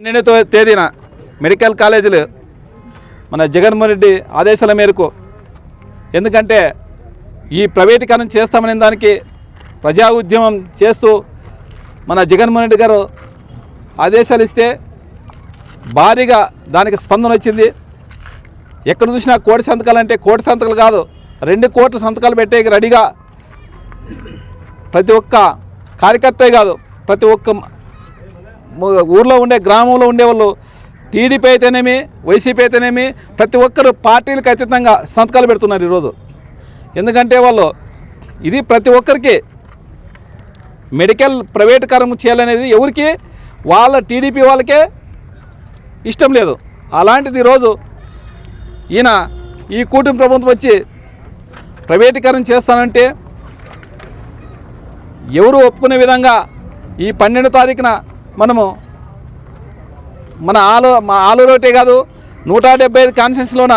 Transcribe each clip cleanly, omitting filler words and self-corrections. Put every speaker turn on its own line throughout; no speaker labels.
12వ తేదీన మెడికల్ కాలేజీలు మన జగన్మోహన్ రెడ్డి ఆదేశాల మేరకు, ఎందుకంటే ఈ ప్రైవేటీకరణ చేస్తామనే దానికి ప్రజా ఉద్యమం చేస్తూ మన జగన్మోహన్ రెడ్డి గారు ఆదేశాలు ఇస్తే భారీగా దానికి స్పందన వచ్చింది. ఎక్కడ చూసినా కోటి సంతకాలు అంటే కోటి సంతకాలు కాదు, 2 కోట్ల సంతకాలు పెట్టేకి రెడీగా ప్రతి ఒక్క కార్యకర్తే కాదు, ప్రతి ఒక్క ఊర్లో ఉండే గ్రామంలో ఉండేవాళ్ళు టీడీపీ అయితేనేమి వైసీపీ అయితేనేమి ప్రతి ఒక్కరు పార్టీలకు అతీతంగా సంతకాలు పెడుతున్నారు ఈరోజు. ఎందుకంటే వాళ్ళు ఇది ప్రతి ఒక్కరికి మెడికల్ ప్రైవేటీకరణ చేయాలనేది ఎవరికి వాళ్ళ టీడీపీ వాళ్ళకే ఇష్టం లేదు. అలాంటిది ఈరోజు ఈయన ఈ కూటమి ప్రభుత్వం వచ్చి ప్రైవేటీకరణ చేస్తానంటే ఎవరు ఒప్పుకునే విధంగా ఈ 12వ తారీఖున మనము మన ఆలూరోటే కాదు 175 కాన్స్టిట్యూన్సీలోన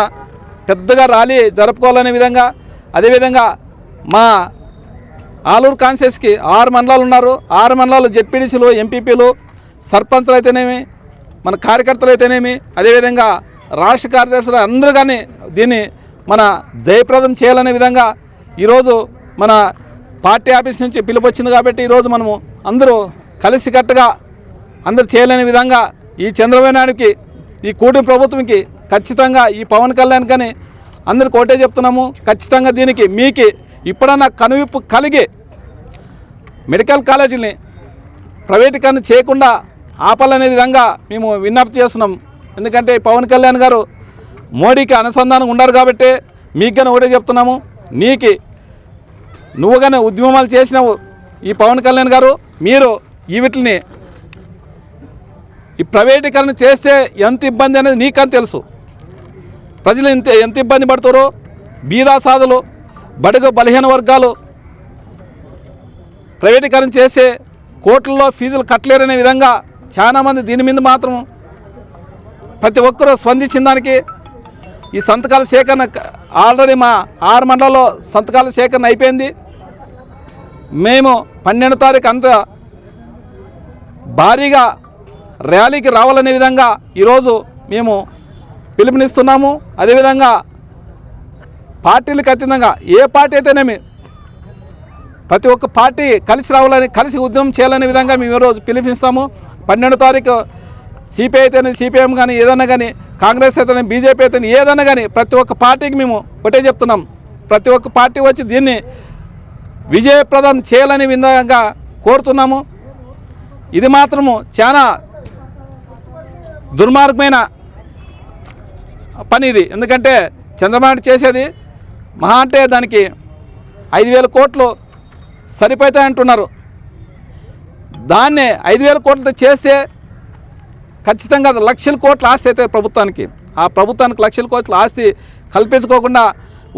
పెద్దగా ర్యాలీ జరుపుకోవాలనే విధంగా, అదేవిధంగా మా ఆలూరు కాన్స్టిట్యూన్సీకి 6 మండలాలు ఉన్నారు. 6 మండలాలు జెడ్పీటీసీలు, ఎంపీపీలు, సర్పంచ్లు అయితేనేమి, మన కార్యకర్తలు అయితేనేమి, అదేవిధంగా రాష్ట్ర కార్యదర్శులు అందరూ కానీ దీన్ని మన జయప్రదం చేయాలనే విధంగా ఈరోజు మన పార్టీ ఆఫీస్ నుంచి పిలుపు వచ్చింది. కాబట్టి ఈరోజు మనము అందరూ కలిసికట్టుగా అందరు చేయాలనే విధంగా ఈ చంద్రబాబు నాయుడుకి, ఈ కూటమి ప్రభుత్వంకి ఖచ్చితంగా ఈ పవన్ కళ్యాణ్ కానీ అందరికి ఒకటే చెప్తున్నాము. ఖచ్చితంగా దీనికి మీకు ఇప్పుడన్నా కనువిప్పు కలిగి మెడికల్ కాలేజీని ప్రైవేటీకరణ చేయకుండా ఆపాలనే విధంగా మేము విజ్ఞప్తి చేస్తున్నాం. ఎందుకంటే పవన్ కళ్యాణ్ గారు మోడీకి అనుసంధానం ఉన్నారు కాబట్టి మీకు కానీ ఒకటే చెప్తున్నాము. నువ్వు కానీ ఉద్యమాలు చేసినావు ఈ పవన్ కళ్యాణ్ గారు, మీరు ఈ వీటిని ఈ ప్రైవేటీకరణ చేస్తే ఎంత ఇబ్బంది అనేది నీకని తెలుసు. ప్రజలు ఎంత ఇబ్బంది పడుతారో, బీదాసాదులు, బడుగు బలహీన వర్గాలు ప్రైవేటీకరణ చేస్తే కోట్లలో ఫీజులు కట్టలేరనే విధంగా చాలామంది దీని మీద మాత్రం ప్రతి ఒక్కరూ స్పందించిన దానికి ఈ సంతకాల సేకరణ ఆల్రెడీ మా 6 మండలాల్లో సంతకాల సేకరణ అయిపోయింది. మేము 12వ తారీఖు అంతా భారీగా ర్యాలీకి రావాలనే విధంగా ఈరోజు మేము పిలుపునిస్తున్నాము. అదేవిధంగా పార్టీలకు అతీతంగా ఏ పార్టీ అయితేనేమి ప్రతి ఒక్క పార్టీ కలిసి రావాలని, కలిసి ఉద్యమం చేయాలనే విధంగా మేము ఈరోజు పిలుపునిస్తాము. 12వ తారీఖు సిపిఐ అయితేనే, సిపిఎం కానీ ఏదన్నా కానీ, కాంగ్రెస్ అయితేనే, బీజేపీ అయితేనే ఏదన్నా కానీ ప్రతి ఒక్క పార్టీకి మేము ఒకటే చెప్తున్నాం. ప్రతి ఒక్క పార్టీ వచ్చి దీన్ని విజయప్రదం చేయాలనే విధంగా కోరుతున్నాము. ఇది మాత్రము చాలా దుర్మార్గమైన పని ఇది. ఎందుకంటే చంద్రబాబు చేసేది మహా అంటే దానికి 5,000 కోట్లు సరిపోతాయంటున్నారు. దాన్నే 5,000 కోట్లతో చేస్తే ఖచ్చితంగా లక్షల కోట్ల ఆస్తి అయితే ప్రభుత్వానికి, ఆ ప్రభుత్వానికి లక్షల కోట్ల ఆస్తి కల్పించుకోకుండా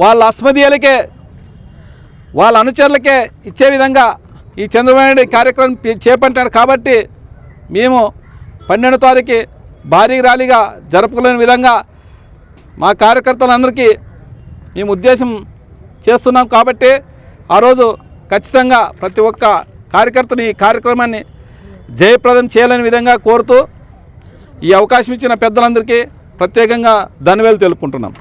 వాళ్ళ అస్మదీయులకే, వాళ్ళ అనుచరులకే ఇచ్చే విధంగా ఈ చంద్రబాబు నాయుడు కార్యక్రమం చేపట్టాడు. కాబట్టి మేము 12వ తారీఖు భారీ ర్యాలీగా జరుపుకోలేని విధంగా మా కార్యకర్తలందరికీ మేము ఉద్దేశం చేస్తున్నాం. కాబట్టి ఆ రోజు ఖచ్చితంగా ప్రతి ఒక్క కార్యకర్తని ఈ కార్యక్రమాన్ని జయప్రదం చేయాలని విధంగా కోరుతూ ఈ అవకాశం ఇచ్చిన పెద్దలందరికీ ప్రత్యేకంగా ధన్యవాదాలు తెలుపుకుంటున్నాం.